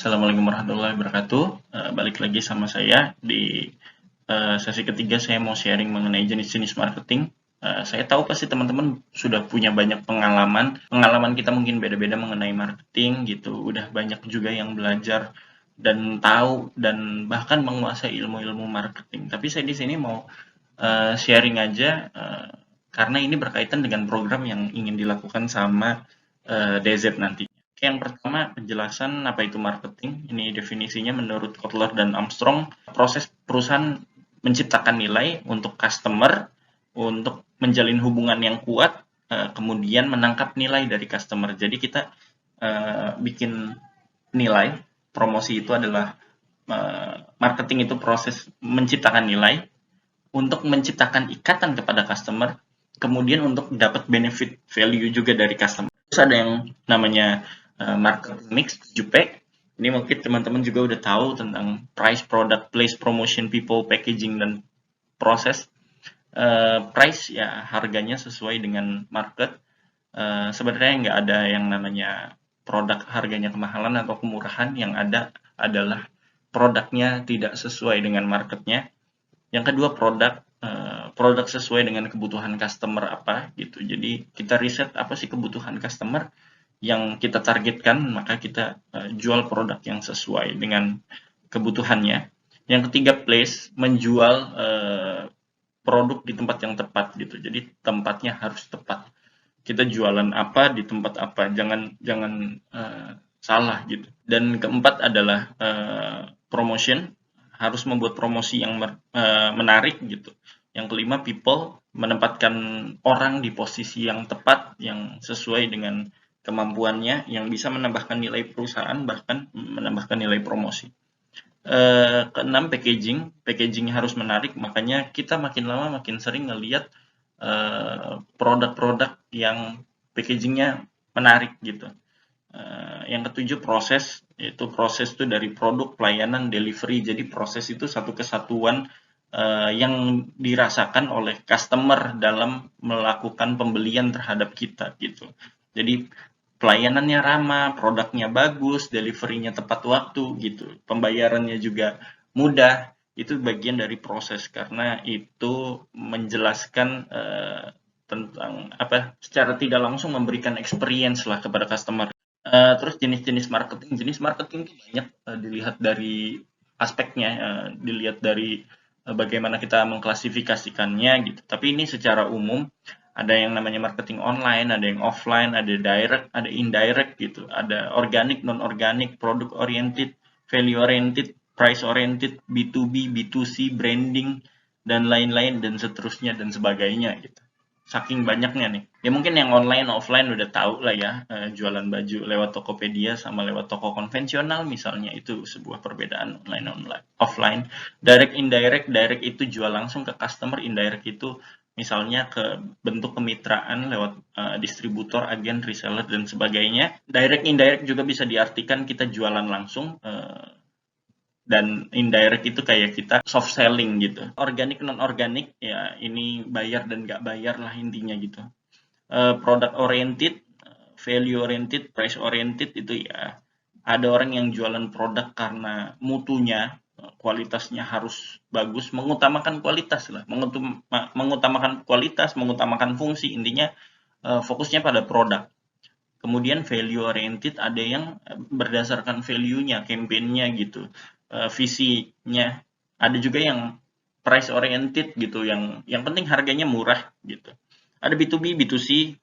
Assalamualaikum warahmatullahi wabarakatuh. Balik lagi sama saya di sesi ketiga. Saya mau sharing mengenai jenis-jenis marketing. Saya tahu pasti teman-teman sudah punya banyak pengalaman. Pengalaman kita mungkin beda-beda mengenai marketing gitu. Udah banyak juga yang belajar dan tahu dan bahkan menguasai ilmu-ilmu marketing. Tapi saya di sini mau sharing aja karena ini berkaitan dengan program yang ingin dilakukan sama DZ nanti. Yang pertama, penjelasan apa itu marketing. Ini definisinya menurut Kotler dan Armstrong, proses perusahaan menciptakan nilai untuk customer, untuk menjalin hubungan yang kuat, kemudian menangkap nilai dari customer. Jadi kita bikin nilai, promosi itu adalah marketing itu proses menciptakan nilai, untuk menciptakan ikatan kepada customer, kemudian untuk dapat benefit value juga dari customer. Terus ada yang namanya marketing mix 7P. Ini mungkin teman-teman juga udah tahu tentang price, product, place, promotion, people, packaging, dan proses. Price ya harganya sesuai dengan market. Sebenarnya nggak ada yang namanya produk harganya kemahalan atau kemurahan. Yang ada adalah produknya tidak sesuai dengan marketnya. Yang kedua, produk sesuai dengan kebutuhan customer apa gitu. Jadi kita riset apa sih kebutuhan customer yang kita targetkan, maka kita jual produk yang sesuai dengan kebutuhannya. Yang ketiga, place, menjual produk di tempat yang tepat gitu. Jadi tempatnya harus tepat. Kita jualan apa di tempat apa, jangan jangan salah gitu. Dan keempat adalah promotion, harus membuat promosi yang menarik gitu. Yang kelima, people, menempatkan orang di posisi yang tepat, yang sesuai dengan kemampuannya, yang bisa menambahkan nilai perusahaan, bahkan menambahkan nilai promosi. Keenam, packaging. Packaging harus menarik, makanya kita makin lama makin sering ngelihat produk-produk yang packagingnya menarik gitu. Yang ketujuh, proses. Itu proses itu dari produk, pelayanan, delivery. Jadi proses itu satu kesatuan yang dirasakan oleh customer dalam melakukan pembelian terhadap kita gitu. Jadi pelayanannya ramah, produknya bagus, delivery-nya tepat waktu gitu. Pembayarannya juga mudah. Itu bagian dari proses karena itu menjelaskan tentang apa secara tidak langsung memberikan experience lah kepada customer. Terus jenis marketing itu banyak dilihat dari aspeknya, dilihat dari bagaimana kita mengklasifikasikannya gitu. Tapi ini secara umum ada yang namanya marketing online, ada yang offline, ada direct, ada indirect gitu, ada organic, non organic, product oriented, value oriented, price oriented, B2B, B2C, branding, dan lain-lain dan seterusnya dan sebagainya gitu. Saking banyaknya nih. Ya mungkin yang online offline udah tahu lah ya, jualan baju lewat Tokopedia sama lewat toko konvensional misalnya, itu sebuah perbedaan online offline. Direct indirect, direct itu jual langsung ke customer, indirect itu misalnya ke bentuk kemitraan lewat distributor, agen, reseller, dan sebagainya. Direct indirect juga bisa diartikan kita jualan langsung, dan indirect itu kayak kita soft selling gitu. Organik non organik ya ini bayar dan nggak bayar lah intinya gitu. Product oriented, value oriented, price oriented itu ya ada orang yang jualan produk karena mutunya, kualitasnya harus bagus, mengutamakan kualitas lah, mengutamakan kualitas, mengutamakan fungsi, intinya fokusnya pada produk. Kemudian value oriented ada yang berdasarkan value-nya, campaign-nya gitu, visinya. Ada juga yang price oriented gitu, yang penting harganya murah gitu. Ada B2B, B2C,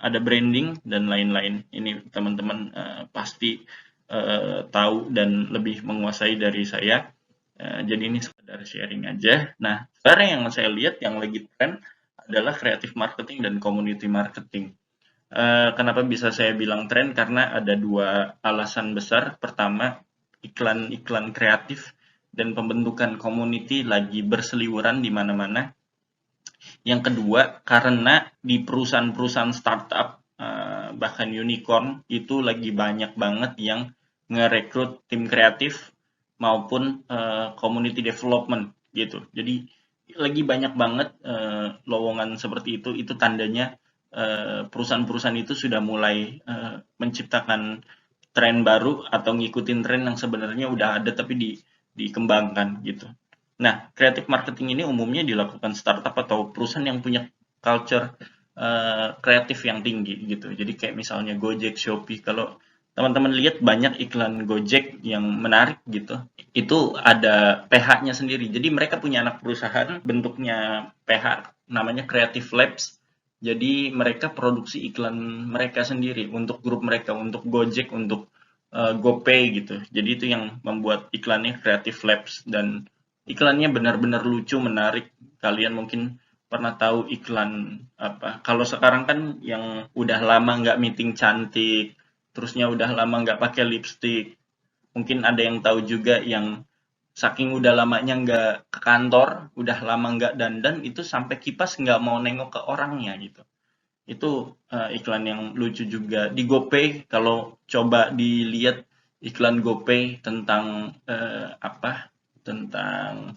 ada branding dan lain-lain. Ini teman-teman pasti tahu dan lebih menguasai dari saya. Jadi ini sekedar sharing aja. Nah, sekarang yang saya lihat yang lagi tren adalah creative marketing dan community marketing. Kenapa bisa saya bilang tren? Karena ada dua alasan besar. Pertama, iklan-iklan kreatif dan pembentukan community lagi berseliweran di mana-mana. Yang kedua, karena di perusahaan-perusahaan startup, bahkan unicorn, itu lagi banyak banget yang ngerekrut tim kreatif maupun community development gitu. Jadi lagi banyak banget lowongan seperti itu tandanya perusahaan-perusahaan itu sudah mulai menciptakan tren baru atau ngikutin tren yang sebenarnya udah ada tapi dikembangkan gitu. Nah, creative marketing ini umumnya dilakukan startup atau perusahaan yang punya culture kreatif yang tinggi gitu. Jadi kayak misalnya Gojek, Shopee, kalau teman-teman lihat banyak iklan Gojek yang menarik gitu, itu ada PH-nya sendiri. Jadi mereka punya anak perusahaan bentuknya PH, namanya Creative Labs. Jadi mereka produksi iklan mereka sendiri untuk grup mereka, untuk Gojek, untuk GoPay gitu. Jadi itu yang membuat iklannya Creative Labs dan iklannya benar-benar lucu, menarik. Kalian mungkin pernah tahu iklan apa? Kalau sekarang kan yang udah lama nggak meeting cantik, terusnya udah lama nggak pakai lipstick. Mungkin ada yang tahu juga yang saking udah lamanya nggak ke kantor, udah lama nggak dandan, itu sampai kipas nggak mau nengok ke orangnya gitu. Itu iklan yang lucu juga. Di GoPay, kalau coba dilihat iklan GoPay tentang apa? Tentang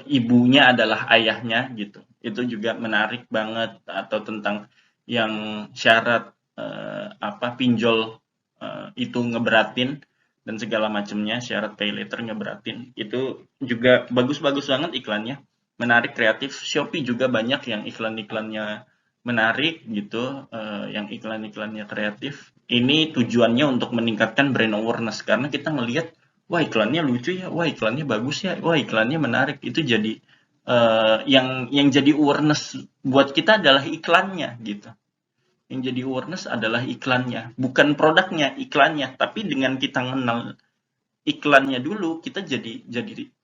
ibunya adalah ayahnya gitu. Itu juga menarik banget, atau tentang yang syarat apa pinjol itu ngeberatin dan segala macamnya, syarat pay later ngeberatin. Itu juga bagus-bagus banget iklannya. Menarik, kreatif. Shopee juga banyak yang iklan-iklannya menarik gitu, yang iklan-iklannya kreatif. Ini tujuannya untuk meningkatkan brand awareness karena kita ngelihat wah iklannya lucu ya, wah iklannya bagus ya, wah iklannya menarik. Itu jadi yang jadi awareness buat kita adalah iklannya gitu. Yang jadi awareness adalah iklannya, bukan produknya, iklannya. Tapi dengan kita kenal iklannya dulu, kita jadi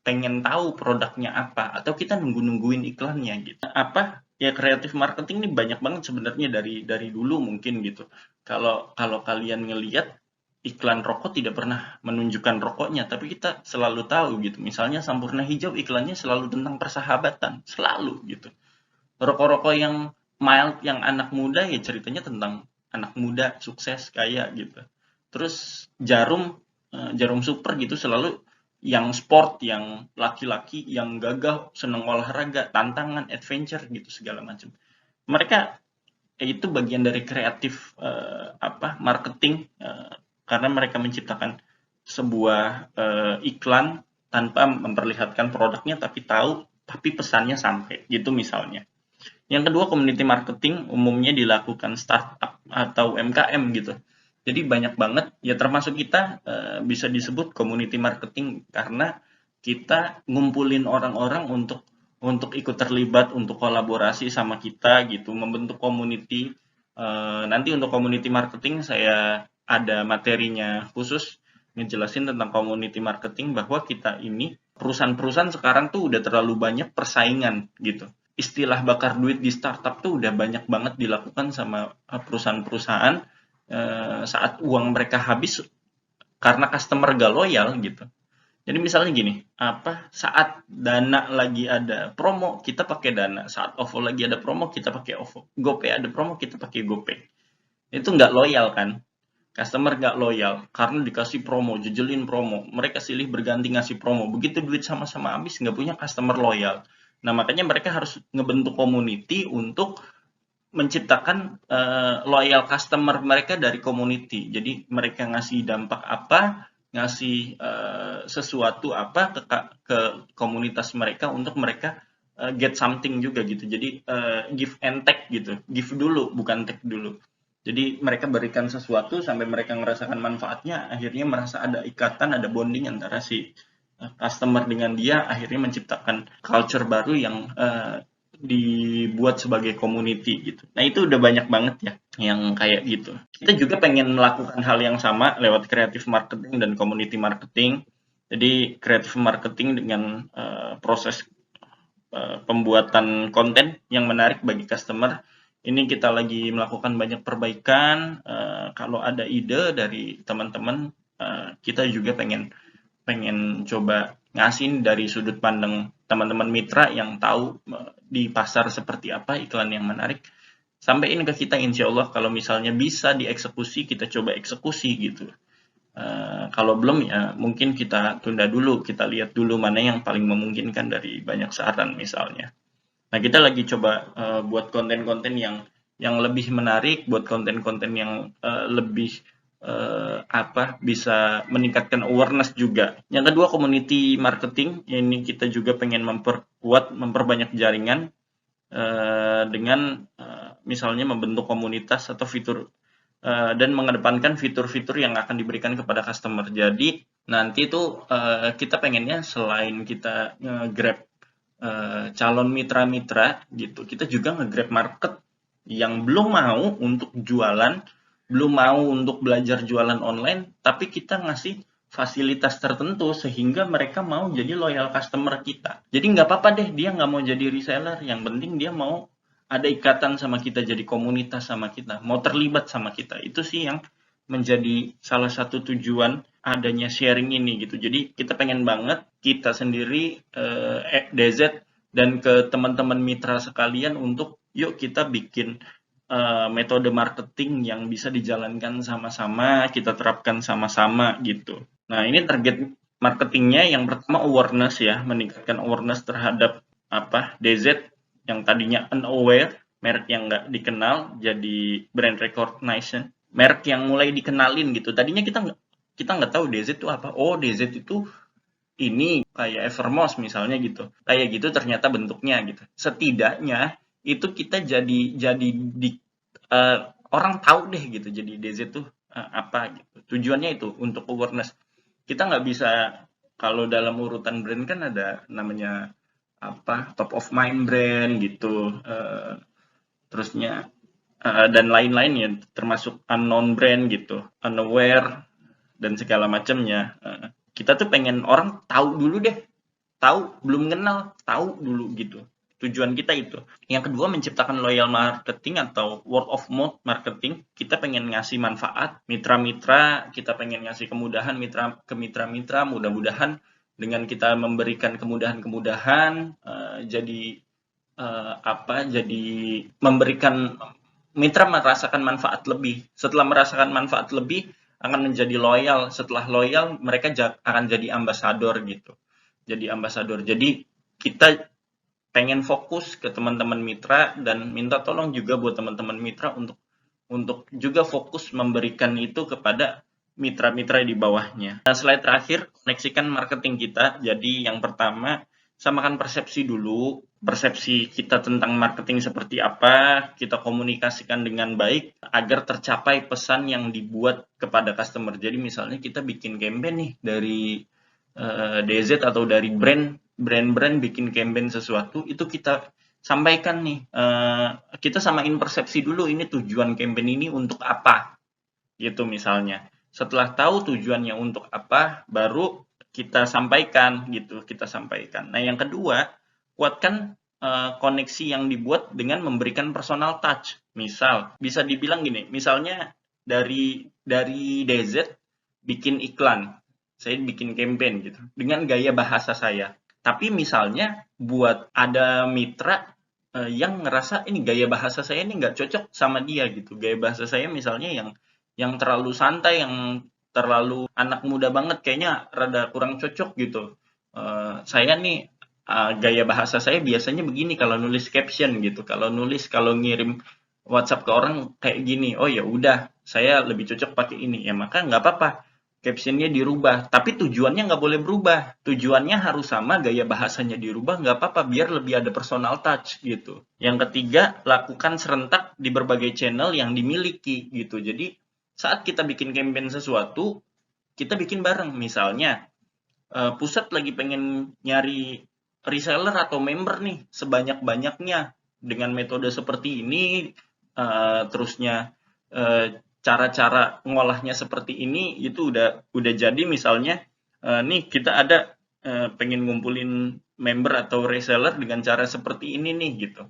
pengen tahu produknya apa, atau kita nungguin iklannya gitu. Apa ya, kreatif marketing ini banyak banget sebenarnya dari dulu mungkin gitu. Kalau kalian ngelihat iklan rokok tidak pernah menunjukkan rokoknya, tapi kita selalu tahu gitu. Misalnya Sampurna Hijau iklannya selalu tentang persahabatan, selalu gitu. Rokok-rokok yang mild, yang anak muda ya ceritanya tentang anak muda sukses kaya gitu. Terus Jarum Super gitu selalu yang sport, yang laki-laki, yang gagah, seneng olahraga, tantangan, adventure gitu segala macam. Mereka itu bagian dari kreatif apa marketing, karena mereka menciptakan sebuah iklan tanpa memperlihatkan produknya tapi pesannya sampai gitu misalnya. Yang kedua, community marketing umumnya dilakukan startup atau UMKM gitu. Jadi banyak banget, ya termasuk kita bisa disebut community marketing karena kita ngumpulin orang-orang untuk ikut terlibat, untuk kolaborasi sama kita gitu, membentuk community. Nanti untuk community marketing saya ada materinya khusus ngejelasin tentang community marketing, bahwa kita ini perusahaan-perusahaan sekarang tuh udah terlalu banyak persaingan gitu. Istilah bakar duit di startup tuh udah banyak banget dilakukan sama perusahaan-perusahaan saat uang mereka habis karena customer gak loyal gitu. Jadi misalnya gini, saat Dana lagi ada promo, kita pakai Dana. Saat OVO lagi ada promo, kita pakai OVO. GoPay ada promo, kita pakai GoPay. Itu nggak loyal kan? Customer nggak loyal karena dikasih promo, jejelin promo. Mereka silih berganti ngasih promo. Begitu duit sama-sama habis, nggak punya customer loyal. Nah, makanya mereka harus ngebentuk community untuk menciptakan loyal customer mereka dari community. Jadi mereka ngasih dampak apa, ngasih sesuatu apa ke komunitas mereka untuk mereka get something juga gitu. Jadi give and take gitu. Give dulu, bukan take dulu. Jadi mereka berikan sesuatu sampai mereka merasakan manfaatnya, akhirnya merasa ada ikatan, ada bonding antara si customer dengan dia, akhirnya menciptakan culture baru yang dibuat sebagai community gitu. Nah itu udah banyak banget ya yang kayak gitu. Kita juga pengen melakukan hal yang sama lewat creative marketing dan community marketing. Jadi creative marketing dengan proses pembuatan konten yang menarik bagi customer. Ini kita lagi melakukan banyak perbaikan. Kalau ada ide dari teman-teman, kita juga pengen coba ngasih dari sudut pandang teman-teman mitra yang tahu di pasar seperti apa iklan yang menarik. Sampaikan ke kita, insya Allah kalau misalnya bisa dieksekusi, kita coba eksekusi gitu. Kalau belum ya mungkin kita tunda dulu, kita lihat dulu mana yang paling memungkinkan dari banyak saran misalnya. Nah kita lagi coba buat konten-konten yang lebih menarik, buat konten-konten yang lebih bisa meningkatkan awareness juga. Yang kedua, community marketing. Ini kita juga pengen memperbanyak jaringan dengan misalnya membentuk komunitas atau fitur dan mengedepankan fitur-fitur yang akan diberikan kepada customer. Jadi nanti itu kita pengennya selain kita nge-grab calon mitra-mitra gitu, kita juga nge-grab market yang belum mau untuk jualan, belum mau untuk belajar jualan online, tapi kita ngasih fasilitas tertentu sehingga mereka mau jadi loyal customer kita. Jadi nggak apa-apa deh dia nggak mau jadi reseller, yang penting dia mau ada ikatan sama kita, jadi komunitas sama kita, mau terlibat sama kita. Itu sih yang menjadi salah satu tujuan adanya sharing ini gitu. Jadi kita pengen banget kita sendiri DZ dan ke teman-teman mitra sekalian untuk yuk kita bikin metode marketing yang bisa dijalankan sama-sama, kita terapkan sama-sama gitu. Nah, ini target marketingnya yang pertama awareness ya, meningkatkan awareness terhadap DZ yang tadinya unaware, merek yang nggak dikenal jadi brand recognition, merek yang mulai dikenalin gitu. Tadinya kita nggak tahu DZ itu apa. Oh, DZ itu ini kayak Evermost misalnya gitu. Kayak gitu ternyata bentuknya gitu. Setidaknya itu kita jadi orang tahu deh gitu. Jadi DZ itu apa gitu. Tujuannya itu untuk awareness. Kita nggak bisa kalau dalam urutan brand kan ada namanya top of mind brand gitu, terusnya dan lain-lain ya, termasuk unknown brand gitu, unaware dan segala macamnya. Kita tuh pengen orang tahu dulu deh, tahu belum kenal, tahu dulu gitu. Tujuan kita itu. Yang kedua, menciptakan loyal marketing atau word of mouth marketing. Kita pengen ngasih manfaat mitra-mitra, kita pengen ngasih kemudahan ke mitra-mitra, mudah-mudahan dengan kita memberikan kemudahan-kemudahan jadi memberikan mitra merasakan manfaat lebih. Setelah merasakan manfaat lebih akan menjadi loyal. Setelah loyal mereka akan jadi ambasador gitu. Jadi ambasador. Jadi kita pengen fokus ke teman-teman mitra dan minta tolong juga buat teman-teman mitra untuk juga fokus memberikan itu kepada mitra-mitra di bawahnya. Nah, slide terakhir, koneksikan marketing kita. Jadi yang pertama, samakan persepsi dulu. Persepsi kita tentang marketing seperti apa, kita komunikasikan dengan baik agar tercapai pesan yang dibuat kepada customer. Jadi misalnya kita bikin campaign nih dari DZ atau dari brand bikin campaign sesuatu, itu kita sampaikan nih, kita samain persepsi dulu, ini tujuan campaign ini untuk apa gitu misalnya. Setelah tahu tujuannya untuk apa, baru kita sampaikan gitu, kita sampaikan. Nah, yang kedua, kuatkan koneksi yang dibuat dengan memberikan personal touch. Misal, bisa dibilang gini, misalnya dari DZ bikin iklan, saya bikin campaign gitu, dengan gaya bahasa saya. Tapi misalnya buat ada mitra yang ngerasa ini gaya bahasa saya ini nggak cocok sama dia gitu. Gaya bahasa saya misalnya yang terlalu santai, yang terlalu anak muda banget, kayaknya rada kurang cocok gitu. Saya nih gaya bahasa saya biasanya begini kalau nulis caption gitu. Kalau ngirim WhatsApp ke orang kayak gini. Oh ya udah, saya lebih cocok pakai ini. Ya maka nggak apa-apa. Captionnya dirubah, tapi tujuannya nggak boleh berubah. Tujuannya harus sama, gaya bahasanya dirubah, nggak apa-apa, biar lebih ada personal touch gitu. Yang ketiga, lakukan serentak di berbagai channel yang dimiliki gitu. Jadi saat kita bikin campaign sesuatu, kita bikin bareng. Misalnya, pusat lagi pengen nyari reseller atau member nih sebanyak-banyaknya dengan metode seperti ini, terusnya cara-cara ngolahnya seperti ini, itu udah jadi misalnya nih kita ada pengen ngumpulin member atau reseller dengan cara seperti ini nih gitu.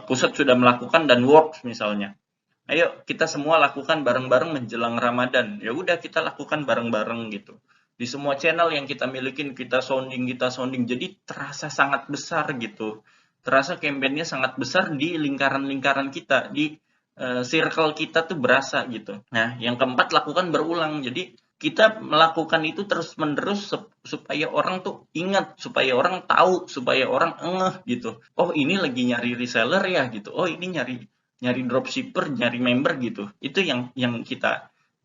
Pusat sudah melakukan dan works misalnya. Ayo kita semua lakukan bareng-bareng menjelang Ramadan. Ya udah kita lakukan bareng-bareng gitu. Di semua channel yang kita milikin kita sounding. Jadi terasa sangat besar gitu. Terasa campaign-nya sangat besar di lingkaran-lingkaran kita, di circle kita tuh berasa gitu. Nah, yang keempat, lakukan berulang. Jadi kita melakukan itu terus-menerus supaya orang tuh ingat, supaya orang tahu, supaya orang gitu. Oh, ini lagi nyari reseller ya gitu. Oh, ini nyari dropshipper, nyari member gitu. Itu yang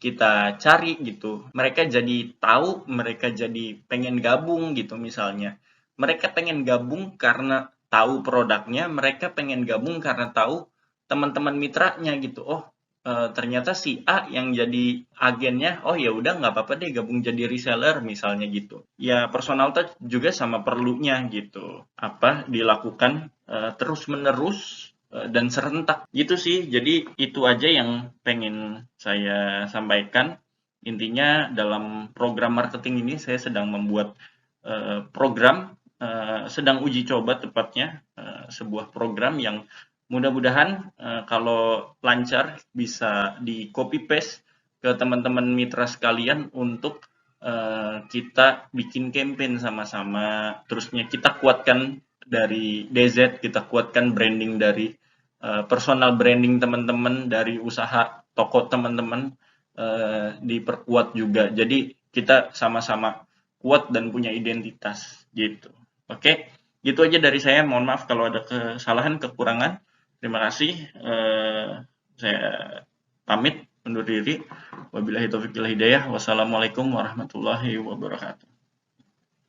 kita cari gitu. Mereka jadi tahu, mereka jadi pengen gabung gitu misalnya. Mereka pengen gabung karena tahu produknya, mereka pengen gabung karena tahu teman-teman mitranya gitu. Oh, ternyata si A yang jadi agennya, oh ya udah nggak apa-apa deh gabung jadi reseller misalnya gitu. Ya personal touch juga sama perlunya gitu. Apa dilakukan terus-menerus dan serentak gitu sih. Jadi itu aja yang pengen saya sampaikan. Intinya dalam program marketing ini saya sedang membuat program, sedang uji coba tepatnya, sebuah program yang mudah-mudahan kalau lancar bisa di copy paste ke teman-teman mitra sekalian untuk kita bikin campaign sama-sama, terusnya kita kuatkan dari DZ, kita kuatkan branding dari personal branding teman-teman, dari usaha toko teman-teman diperkuat juga. Jadi kita sama-sama kuat dan punya identitas gitu. Oke, gitu aja dari saya. Mohon maaf kalau ada kesalahan, kekurangan. Terima kasih. Saya pamit undur diri. Wabillahi taufiq wal hidayah. Wassalamualaikum warahmatullahi wabarakatuh.